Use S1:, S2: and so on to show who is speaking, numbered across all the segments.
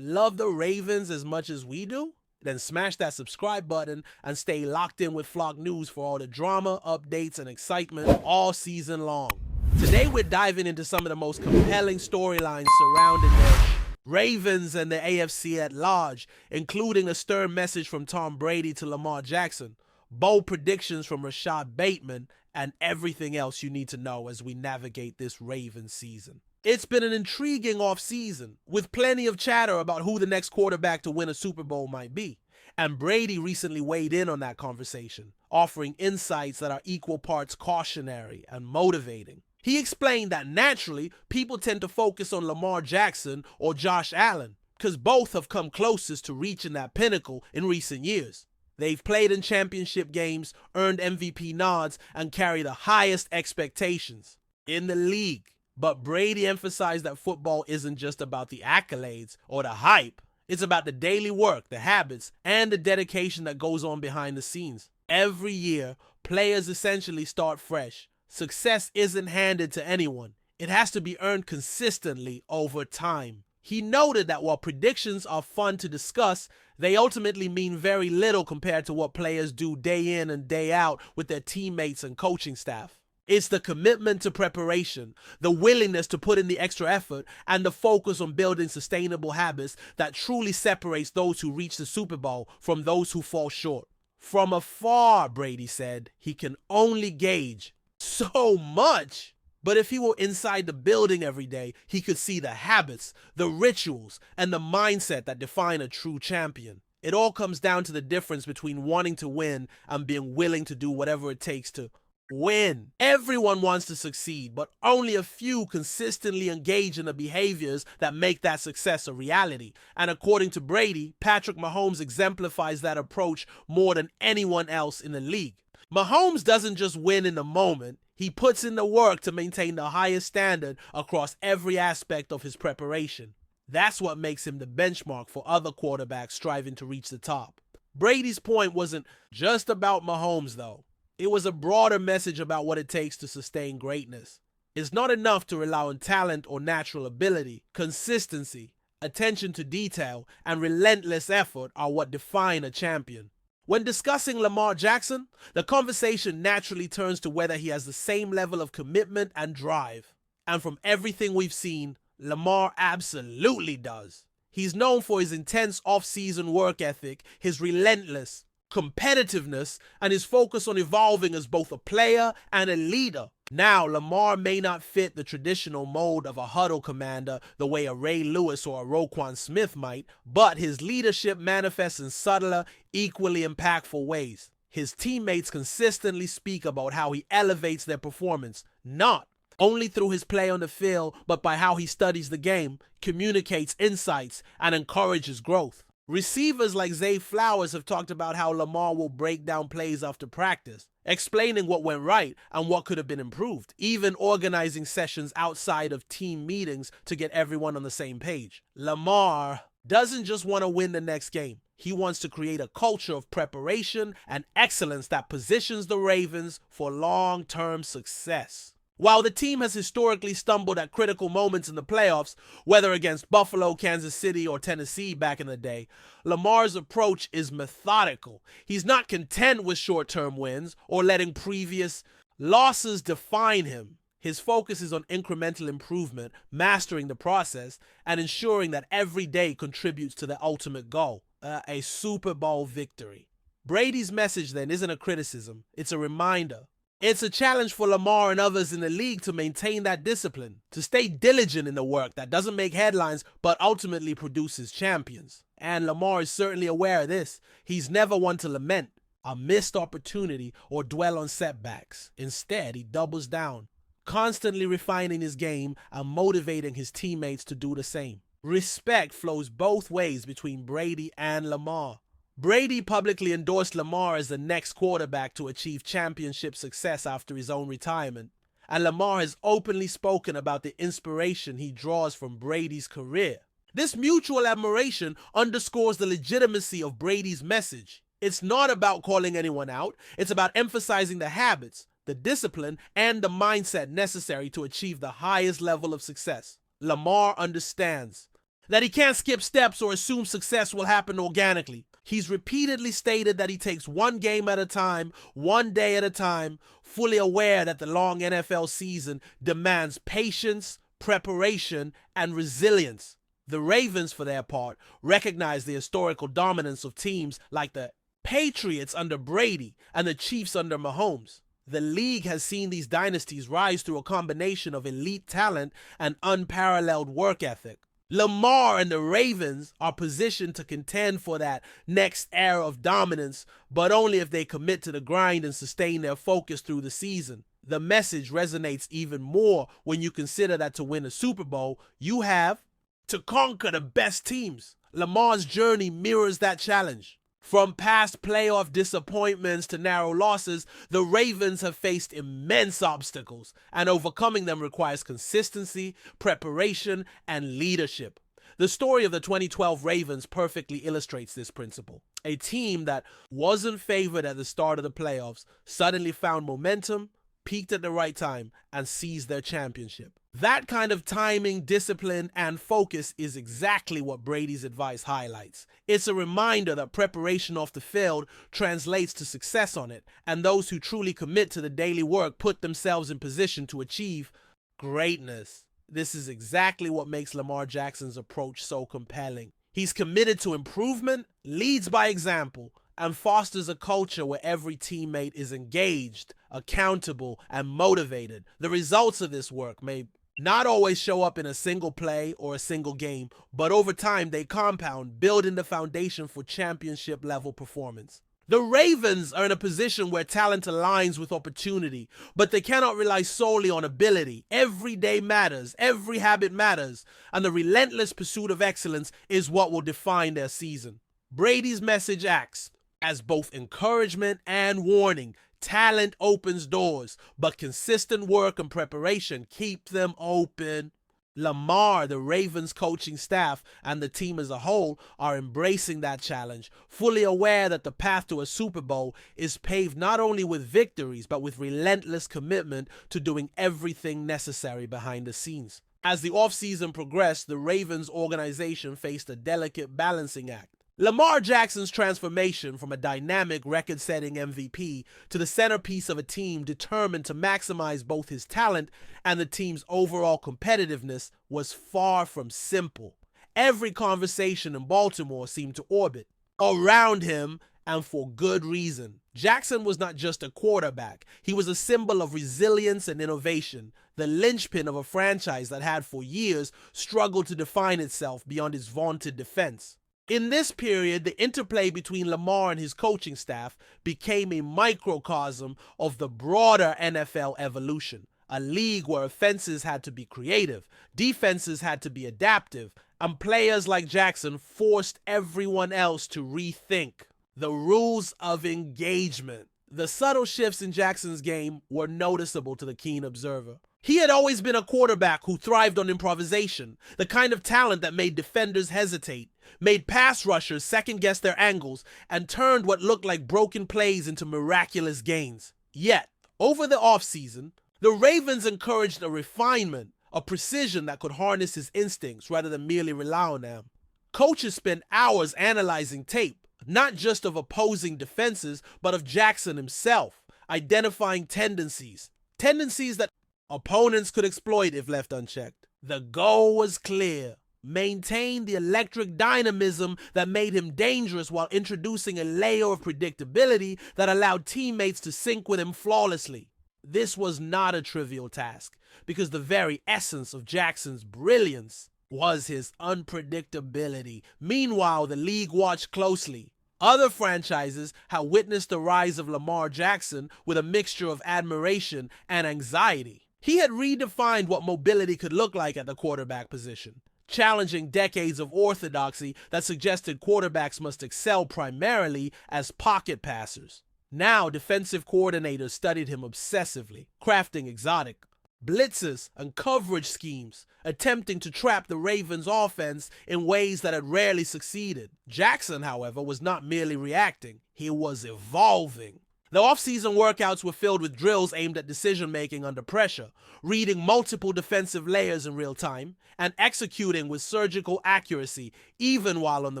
S1: Love the Ravens as much as we do? Then smash that subscribe button and stay locked in with Flock News for all the drama, updates, and excitement all season long. Today we're diving into some of the most compelling storylines surrounding the Ravens and the AFC at large, including a stern message from Tom Brady to Lamar Jackson, bold predictions from Rashad Bateman, and everything else you need to know as we navigate this Ravens season. It's been an intriguing offseason, with plenty of chatter about who the next quarterback to win a Super Bowl might be. And Brady recently weighed in on that conversation, offering insights that are equal parts cautionary and motivating. He explained that naturally, people tend to focus on Lamar Jackson or Josh Allen, because both have come closest to reaching that pinnacle in recent years. They've played in championship games, earned MVP nods, and carry the highest expectations in the league. But Brady emphasized that football isn't just about the accolades or the hype. It's about the daily work, the habits, and the dedication that goes on behind the scenes. Every year, players essentially start fresh. Success isn't handed to anyone. It has to be earned consistently over time. He noted that while predictions are fun to discuss, they ultimately mean very little compared to what players do day in and day out with their teammates and coaching staff. It's the commitment to preparation, the willingness to put in the extra effort, and the focus on building sustainable habits that truly separates those who reach the Super Bowl from those who fall short. From afar, Brady said, he can only gauge so much. But if he were inside the building every day, he could see the habits, the rituals, and the mindset that define a true champion. It all comes down to the difference between wanting to win and being willing to do whatever it takes to win. Everyone wants to succeed, but only a few consistently engage in the behaviors that make that success a reality. And according to Brady, Patrick Mahomes exemplifies that approach more than anyone else in the league. Mahomes doesn't just win in the moment, he puts in the work to maintain the highest standard across every aspect of his preparation. That's what makes him the benchmark for other quarterbacks striving to reach the top. Brady's point wasn't just about Mahomes, though. It was a broader message about what it takes to sustain greatness. It's not enough to rely on talent or natural ability. Consistency, attention to detail, and relentless effort are what define a champion. When discussing Lamar Jackson, the conversation naturally turns to whether he has the same level of commitment and drive. And from everything we've seen, Lamar absolutely does. He's known for his intense off-season work ethic, his relentless competitiveness, and his focus on evolving as both a player and a leader. Now, Lamar may not fit the traditional mold of a huddle commander the way a Ray Lewis or a Roquan Smith might, but his leadership manifests in subtler, equally impactful ways. His teammates consistently speak about how he elevates their performance, not only through his play on the field, but by how he studies the game, communicates insights, and encourages growth. Receivers like Zay Flowers have talked about how Lamar will break down plays after practice, explaining what went right and what could have been improved, even organizing sessions outside of team meetings to get everyone on the same page. Lamar doesn't just want to win the next game. He wants to create a culture of preparation and excellence that positions the Ravens for long-term success. While the team has historically stumbled at critical moments in the playoffs, whether against Buffalo, Kansas City, or Tennessee back in the day, Lamar's approach is methodical. He's not content with short-term wins or letting previous losses define him. His focus is on incremental improvement, mastering the process, and ensuring that every day contributes to the ultimate goal, a Super Bowl victory. Brady's message then isn't a criticism, it's a reminder. It's a challenge for Lamar and others in the league to maintain that discipline, to stay diligent in the work that doesn't make headlines but ultimately produces champions. And Lamar is certainly aware of this. He's never one to lament a missed opportunity or dwell on setbacks. Instead, he doubles down, constantly refining his game and motivating his teammates to do the same. Respect flows both ways between Brady and Lamar. Brady publicly endorsed Lamar as the next quarterback to achieve championship success after his own retirement, and Lamar has openly spoken about the inspiration he draws from Brady's career. This mutual admiration underscores the legitimacy of Brady's message. It's not about calling anyone out, it's about emphasizing the habits, the discipline, and the mindset necessary to achieve the highest level of success. Lamar understands that he can't skip steps or assume success will happen organically. He's repeatedly stated that he takes one game at a time, one day at a time, fully aware that the long NFL season demands patience, preparation, and resilience. The Ravens, for their part, recognize the historical dominance of teams like the Patriots under Brady and the Chiefs under Mahomes. The league has seen these dynasties rise through a combination of elite talent and unparalleled work ethic. Lamar and the Ravens are positioned to contend for that next era of dominance, but only if they commit to the grind and sustain their focus through the season. The message resonates even more when you consider that to win a Super Bowl, you have to conquer the best teams. Lamar's journey mirrors that challenge. From past playoff disappointments to narrow losses, the Ravens have faced immense obstacles, and overcoming them requires consistency, preparation, and leadership. The story of the 2012 Ravens perfectly illustrates this principle. A team that wasn't favored at the start of the playoffs suddenly found momentum, peaked at the right time, and seized their championship. That kind of timing, discipline, and focus is exactly what Brady's advice highlights. It's a reminder that preparation off the field translates to success on it, and those who truly commit to the daily work put themselves in position to achieve greatness. This is exactly what makes Lamar Jackson's approach so compelling. He's committed to improvement, leads by example, and fosters a culture where every teammate is engaged, accountable, and motivated. The results of this work may not always show up in a single play or a single game, but over time they compound, building the foundation for championship-level performance. The Ravens are in a position where talent aligns with opportunity, but they cannot rely solely on ability. Every day matters, every habit matters, and the relentless pursuit of excellence is what will define their season. Brady's message acts as both encouragement and warning. Talent opens doors, but consistent work and preparation keep them open. Lamar, the Ravens coaching staff, and the team as a whole are embracing that challenge, fully aware that the path to a Super Bowl is paved not only with victories, but with relentless commitment to doing everything necessary behind the scenes. As the offseason progressed, the Ravens organization faced a delicate balancing act. Lamar Jackson's transformation from a dynamic record-setting MVP to the centerpiece of a team determined to maximize both his talent and the team's overall competitiveness was far from simple. Every conversation in Baltimore seemed to orbit around him, and for good reason. Jackson was not just a quarterback. He was a symbol of resilience and innovation, the linchpin of a franchise that had for years struggled to define itself beyond its vaunted defense. In this period, the interplay between Lamar and his coaching staff became a microcosm of the broader NFL evolution, a league where offenses had to be creative, defenses had to be adaptive, and players like Jackson forced everyone else to rethink the rules of engagement. The subtle shifts in Jackson's game were noticeable to the keen observer. He had always been a quarterback who thrived on improvisation, the kind of talent that made defenders hesitate, made pass rushers second-guess their angles, and turned what looked like broken plays into miraculous gains. Yet, over the offseason, the Ravens encouraged a refinement, a precision that could harness his instincts rather than merely rely on them. Coaches spent hours analyzing tape, not just of opposing defenses, but of Jackson himself, identifying tendencies that opponents could exploit if left unchecked. The goal was clear: maintain the electric dynamism that made him dangerous while introducing a layer of predictability that allowed teammates to sync with him flawlessly. This was not a trivial task, because the very essence of Jackson's brilliance was his unpredictability. Meanwhile, the league watched closely. Other franchises had witnessed the rise of Lamar Jackson with a mixture of admiration and anxiety. He had redefined what mobility could look like at the quarterback position, challenging decades of orthodoxy that suggested quarterbacks must excel primarily as pocket passers. Now, defensive coordinators studied him obsessively, crafting exotic blitzes and coverage schemes, attempting to trap the Ravens' offense in ways that had rarely succeeded. Jackson, however, was not merely reacting. He was evolving. The offseason workouts were filled with drills aimed at decision-making under pressure, reading multiple defensive layers in real time, and executing with surgical accuracy even while on the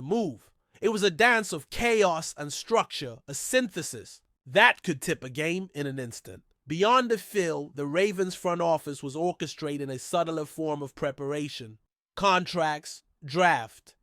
S1: move. It was a dance of chaos and structure, a synthesis that could tip a game in an instant. Beyond the field, the Ravens front office was orchestrating a subtler form of preparation. Contracts, draft,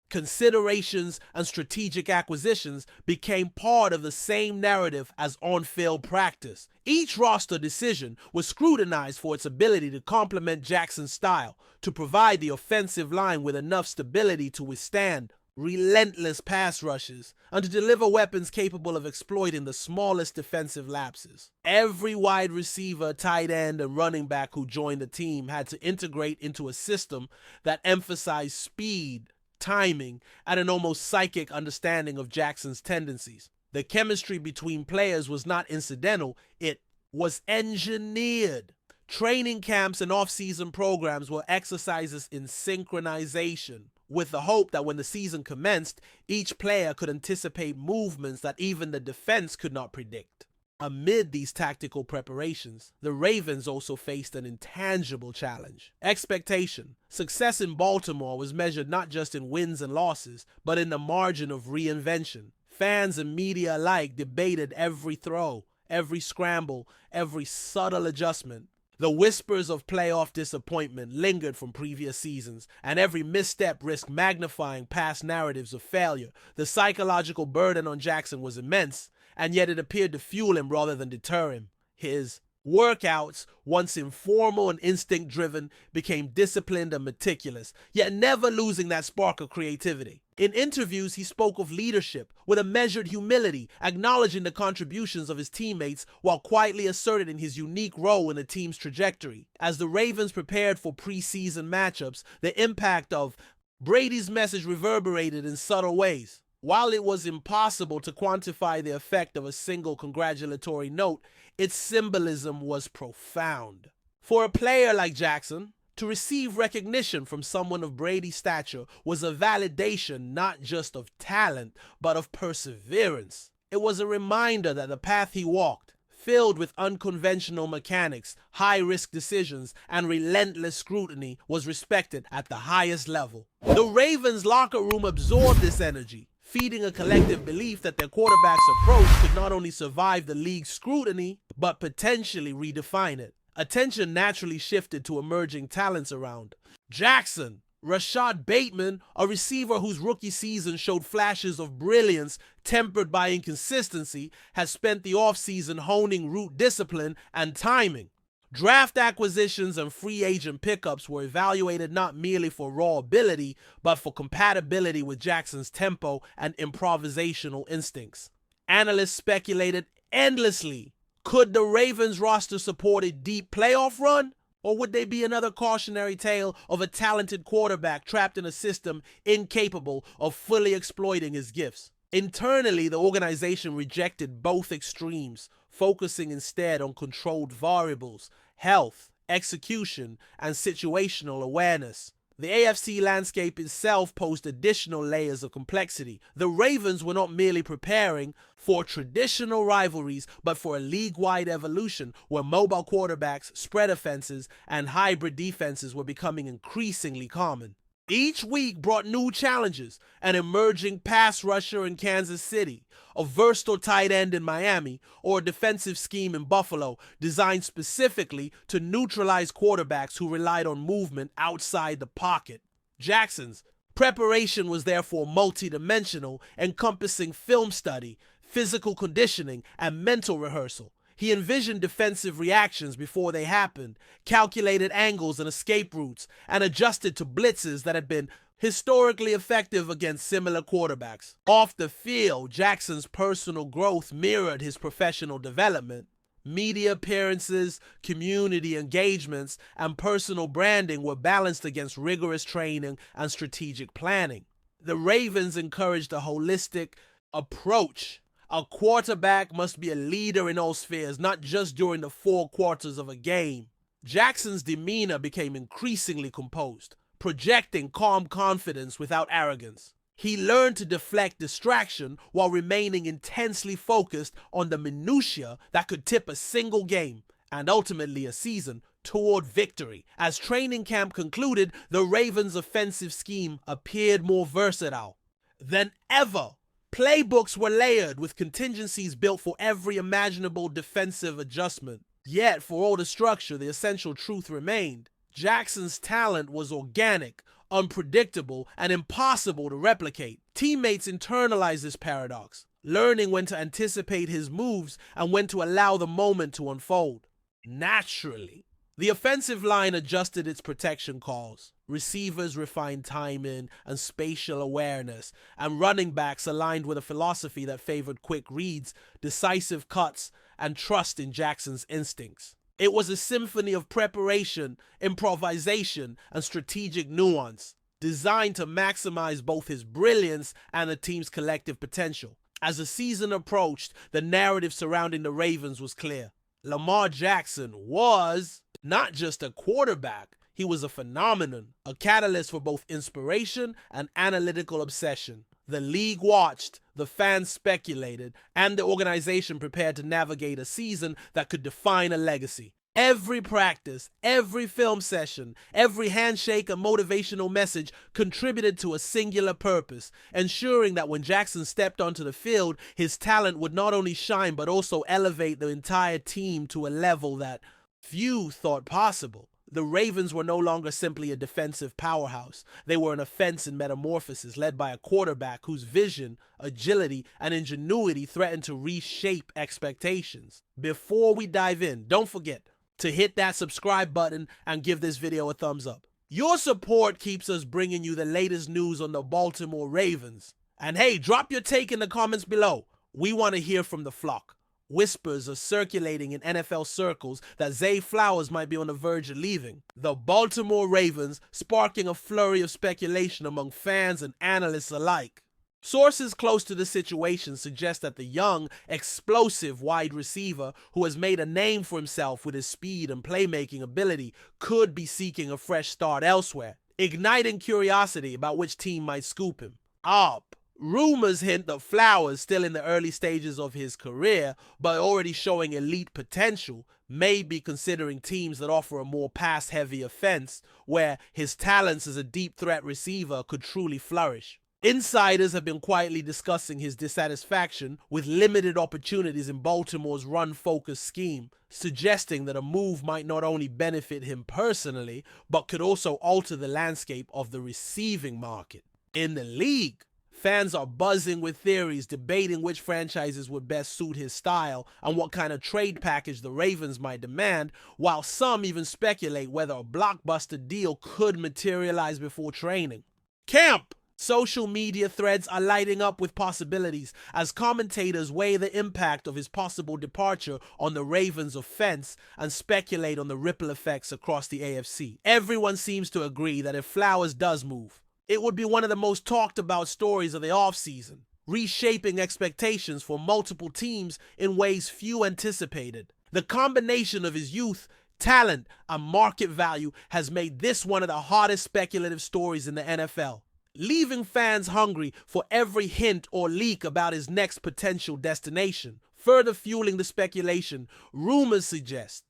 S1: considerations, and strategic acquisitions became part of the same narrative as on-field practice. Each roster decision was scrutinized for its ability to complement Jackson's style, to provide the offensive line with enough stability to withstand relentless pass rushes, and to deliver weapons capable of exploiting the smallest defensive lapses. Every wide receiver, tight end, and running back who joined the team had to integrate into a system that emphasized speed, timing, and an almost psychic understanding of Jackson's tendencies. The chemistry between players was not incidental, it was engineered. Training camps and off-season programs were exercises in synchronization, with the hope that when the season commenced, each player could anticipate movements that even the defense could not predict. Amid these tactical preparations, the Ravens also faced an intangible challenge. Expectation. Success in Baltimore was measured not just in wins and losses, but in the margin of reinvention. Fans and media alike debated every throw, every scramble, every subtle adjustment. The whispers of playoff disappointment lingered from previous seasons, and every misstep risked magnifying past narratives of failure. The psychological burden on Jackson was immense, and yet it appeared to fuel him rather than deter him. His workouts, once informal and instinct-driven, became disciplined and meticulous, yet never losing that spark of creativity. In interviews, he spoke of leadership with a measured humility, acknowledging the contributions of his teammates while quietly asserting his unique role in the team's trajectory. As the Ravens prepared for preseason matchups, the impact of Brady's message reverberated in subtle ways. While it was impossible to quantify the effect of a single congratulatory note, its symbolism was profound. For a player like Jackson, to receive recognition from someone of Brady's stature was a validation not just of talent, but of perseverance. It was a reminder that the path he walked, filled with unconventional mechanics, high-risk decisions, and relentless scrutiny, was respected at the highest level. The Ravens' locker room absorbed this energy, feeding a collective belief that their quarterback's approach could not only survive the league's scrutiny, but potentially redefine it. Attention naturally shifted to emerging talents around Jackson. Rashad Bateman, a receiver whose rookie season showed flashes of brilliance tempered by inconsistency, has spent the offseason honing route discipline and timing. Draft acquisitions and free agent pickups were evaluated not merely for raw ability, but for compatibility with Jackson's tempo and improvisational instincts. Analysts speculated endlessly. Could the Ravens roster support a deep playoff run? Or would they be another cautionary tale of a talented quarterback trapped in a system incapable of fully exploiting his gifts? Internally, the organization rejected both extremes, focusing instead on controlled variables, health, execution, and situational awareness. The AFC landscape itself posed additional layers of complexity. The Ravens were not merely preparing for traditional rivalries, but for a league-wide evolution where mobile quarterbacks, spread offenses, and hybrid defenses were becoming increasingly common. Each week brought new challenges: an emerging pass rusher in Kansas City, a versatile tight end in Miami, or a defensive scheme in Buffalo designed specifically to neutralize quarterbacks who relied on movement outside the pocket. Jackson's preparation was therefore multidimensional, encompassing film study, physical conditioning, and mental rehearsal. He envisioned defensive reactions before they happened, calculated angles and escape routes, and adjusted to blitzes that had been historically effective against similar quarterbacks. Off the field, Jackson's personal growth mirrored his professional development. Media appearances, community engagements, and personal branding were balanced against rigorous training and strategic planning. The Ravens encouraged a holistic approach. A quarterback must be a leader in all spheres, not just during the 4 quarters of a game. Jackson's demeanor became increasingly composed, projecting calm confidence without arrogance. He learned to deflect distraction while remaining intensely focused on the minutiae that could tip a single game, and ultimately a season, toward victory. As training camp concluded, the Ravens' offensive scheme appeared more versatile than ever. Playbooks were layered with contingencies built for every imaginable defensive adjustment. Yet, for all the structure, the essential truth remained. Jackson's talent was organic, unpredictable, and impossible to replicate. Teammates internalized this paradox, learning when to anticipate his moves and when to allow the moment to unfold naturally. The offensive line adjusted its protection calls. Receivers refined timing and spatial awareness, and running backs aligned with a philosophy that favored quick reads, decisive cuts, and trust in Jackson's instincts. It was a symphony of preparation, improvisation, and strategic nuance, designed to maximize both his brilliance and the team's collective potential. As the season approached, the narrative surrounding the Ravens was clear. Lamar Jackson was not just a quarterback, he was a phenomenon, a catalyst for both inspiration and analytical obsession. The league watched, the fans speculated, and the organization prepared to navigate a season that could define a legacy. Every practice, every film session, every handshake and motivational message contributed to a singular purpose, ensuring that when Jackson stepped onto the field, his talent would not only shine but also elevate the entire team to a level that few thought possible. The Ravens were no longer simply a defensive powerhouse. They were an offense in metamorphosis led by a quarterback whose vision, agility, and ingenuity threatened to reshape expectations. Before we dive in, don't forget to hit that subscribe button and give this video a thumbs up. Your support keeps us bringing you the latest news on the Baltimore Ravens. And hey, drop your take in the comments below. We want to hear from the flock. Whispers are circulating in NFL circles that Zay Flowers might be on the verge of leaving. The Baltimore Ravens sparking a flurry of speculation among fans and analysts alike. Sources close to the situation suggest that the young, explosive wide receiver who has made a name for himself with his speed and playmaking ability could be seeking a fresh start elsewhere, igniting curiosity about which team might scoop him up. Rumors hint that Flowers, still in the early stages of his career, but already showing elite potential, may be considering teams that offer a more pass-heavy offense, where his talents as a deep threat receiver could truly flourish. Insiders have been quietly discussing his dissatisfaction with limited opportunities in Baltimore's run-focused scheme, suggesting that a move might not only benefit him personally, but could also alter the landscape of the receiving market. In the league, fans are buzzing with theories debating which franchises would best suit his style and what kind of trade package the Ravens might demand, while some even speculate whether a blockbuster deal could materialize before training camp. Social media threads are lighting up with possibilities as commentators weigh the impact of his possible departure on the Ravens' offense and speculate on the ripple effects across the AFC. Everyone seems to agree that if Flowers does move, it would be one of the most talked about stories of the offseason, reshaping expectations for multiple teams in ways few anticipated. The combination of his youth, talent, and market value has made this one of the hottest speculative stories in the NFL, leaving fans hungry for every hint or leak about his next potential destination. Further fueling the speculation, rumors suggest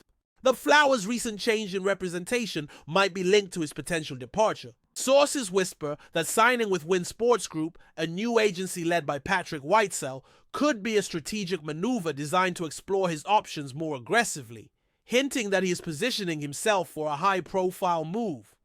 S1: that Flowers' recent change in representation might be linked to his potential departure. Sources whisper that signing with Wynn Sports Group, a new agency led by Patrick Whitesell, could be a strategic maneuver designed to explore his options more aggressively, hinting that he is positioning himself for a high-profile move.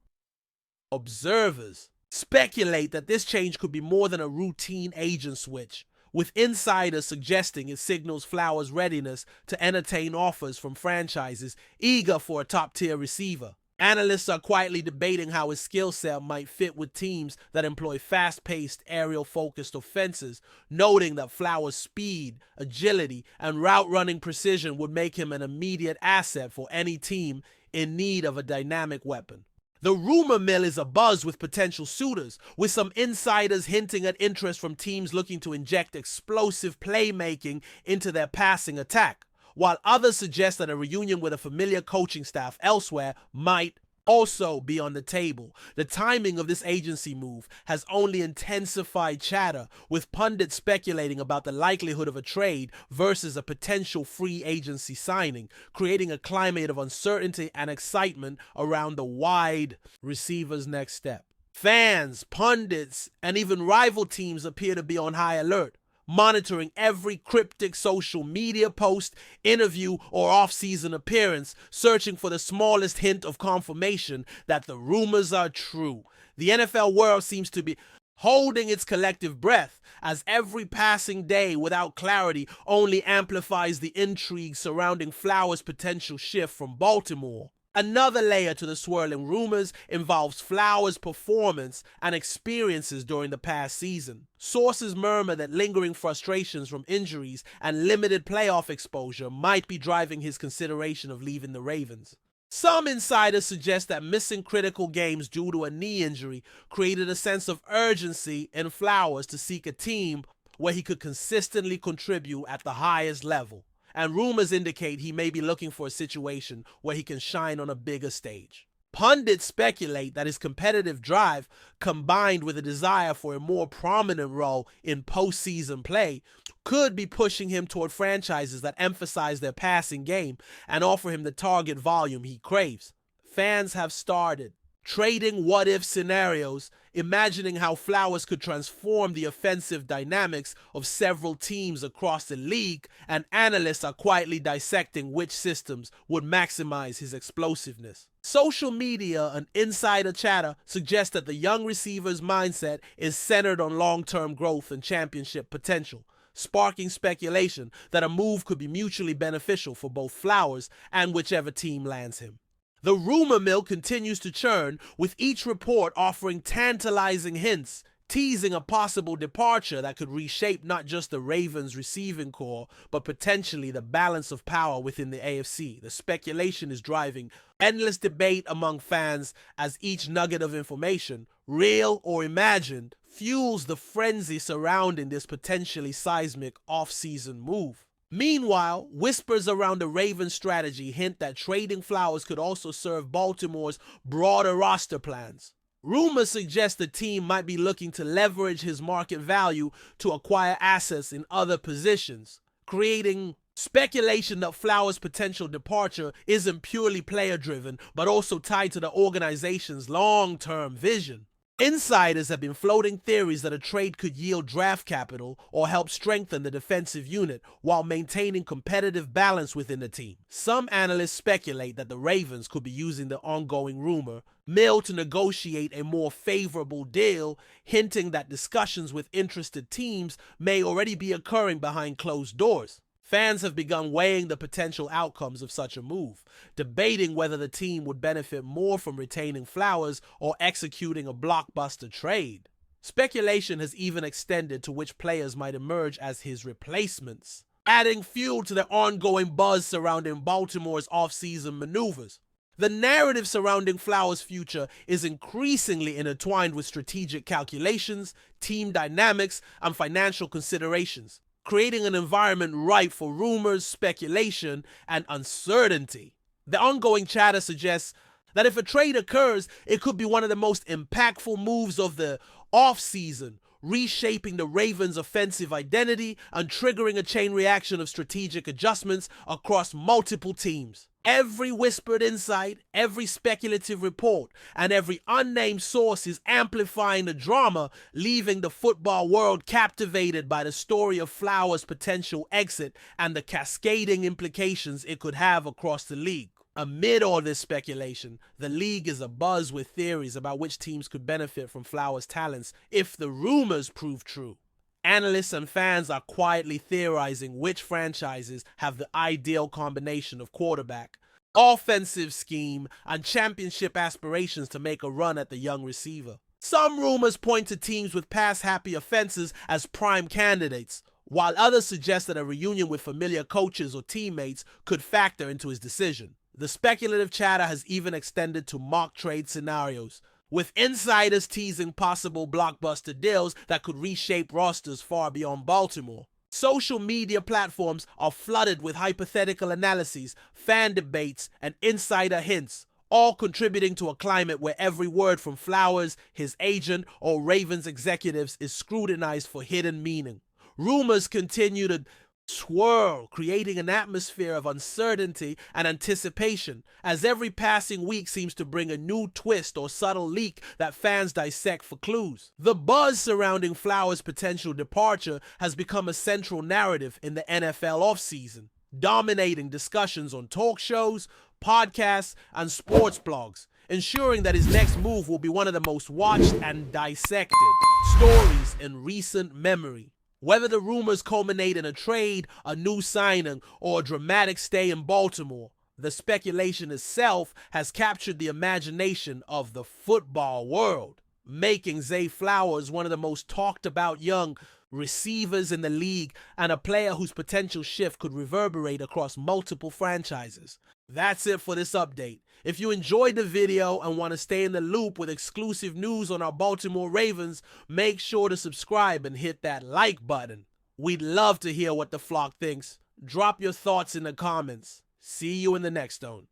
S1: Observers speculate that this change could be more than a routine agent switch, with insiders suggesting it signals Flowers' readiness to entertain offers from franchises eager for a top-tier receiver. Analysts are quietly debating how his skill set might fit with teams that employ fast-paced, aerial-focused offenses, noting that Flowers' speed, agility, and route-running precision would make him an immediate asset for any team in need of a dynamic weapon. The rumor mill is abuzz with potential suitors, with some insiders hinting at interest from teams looking to inject explosive playmaking into their passing attack, while others suggest that a reunion with a familiar coaching staff elsewhere might also be on the table. The timing of this agency move has only intensified chatter, with pundits speculating about the likelihood of a trade versus a potential free agency signing, creating a climate of uncertainty and excitement around the wide receiver's next step. Fans, pundits, and even rival teams appear to be on high alert, monitoring every cryptic social media post, interview, or off-season appearance, searching for the smallest hint of confirmation that the rumors are true. The NFL world seems to be holding its collective breath, as every passing day without clarity only amplifies the intrigue surrounding Flowers' potential shift from Baltimore. Another layer to the swirling rumors involves Flowers' performance and experiences during the past season. Sources murmur that lingering frustrations from injuries and limited playoff exposure might be driving his consideration of leaving the Ravens. Some insiders suggest that missing critical games due to a knee injury created a sense of urgency in Flowers to seek a team where he could consistently contribute at the highest level. And rumors indicate he may be looking for a situation where he can shine on a bigger stage. Pundits speculate that his competitive drive, combined with a desire for a more prominent role in postseason play, could be pushing him toward franchises that emphasize their passing game and offer him the target volume he craves. Fans have started trading what-if scenarios, imagining how Flowers could transform the offensive dynamics of several teams across the league, and analysts are quietly dissecting which systems would maximize his explosiveness. Social media and insider chatter suggest that the young receiver's mindset is centered on long-term growth and championship potential, sparking speculation that a move could be mutually beneficial for both Flowers and whichever team lands him. The rumor mill continues to churn, with each report offering tantalizing hints, teasing a possible departure that could reshape not just the Ravens' receiving core, but potentially the balance of power within the AFC. The speculation is driving endless debate among fans as each nugget of information, real or imagined, fuels the frenzy surrounding this potentially seismic off-season move. Meanwhile, whispers around the Ravens' strategy hint that trading Flowers could also serve Baltimore's broader roster plans. Rumors suggest the team might be looking to leverage his market value to acquire assets in other positions, creating speculation that Flowers' potential departure isn't purely player-driven, but also tied to the organization's long-term vision. Insiders have been floating theories that a trade could yield draft capital or help strengthen the defensive unit while maintaining competitive balance within the team. Some analysts speculate that the Ravens could be using the ongoing rumor mill to negotiate a more favorable deal, hinting that discussions with interested teams may already be occurring behind closed doors. Fans have begun weighing the potential outcomes of such a move, debating whether the team would benefit more from retaining Flowers or executing a blockbuster trade. Speculation has even extended to which players might emerge as his replacements, adding fuel to the ongoing buzz surrounding Baltimore's off-season maneuvers. The narrative surrounding Flowers' future is increasingly intertwined with strategic calculations, team dynamics, and financial considerations, creating an environment ripe for rumors, speculation, and uncertainty. The ongoing chatter suggests that if a trade occurs, it could be one of the most impactful moves of the offseason, reshaping the Ravens' offensive identity and triggering a chain reaction of strategic adjustments across multiple teams. Every whispered insight, every speculative report, and every unnamed source is amplifying the drama, leaving the football world captivated by the story of Flowers' potential exit and the cascading implications it could have across the league. Amid all this speculation, the league is abuzz with theories about which teams could benefit from Flowers' talents if the rumors prove true. Analysts and fans are quietly theorizing which franchises have the ideal combination of quarterback, offensive scheme, and championship aspirations to make a run at the young receiver. Some rumors point to teams with pass-happy offenses as prime candidates, while others suggest that a reunion with familiar coaches or teammates could factor into his decision. The speculative chatter has even extended to mock trade scenarios, with insiders teasing possible blockbuster deals that could reshape rosters far beyond Baltimore. Social media platforms are flooded with hypothetical analyses, fan debates, and insider hints, all contributing to a climate where every word from Flowers, his agent, or Ravens executives is scrutinized for hidden meaning. Rumors continue to swirl, creating an atmosphere of uncertainty and anticipation, as every passing week seems to bring a new twist or subtle leak that fans dissect for clues. The buzz surrounding Flowers' potential departure has become a central narrative in the NFL offseason, dominating discussions on talk shows, podcasts, and sports blogs, ensuring that his next move will be one of the most watched and dissected stories in recent memory. Whether the rumors culminate in a trade, a new signing, or a dramatic stay in Baltimore, the speculation itself has captured the imagination of the football world, making Zay Flowers one of the most talked about young receivers in the league and a player whose potential shift could reverberate across multiple franchises. That's it for this update. If you enjoyed the video and want to stay in the loop with exclusive news on our Baltimore Ravens, make sure to subscribe and hit that like button. We'd love to hear what the flock thinks. Drop your thoughts in the comments. See you in the next one.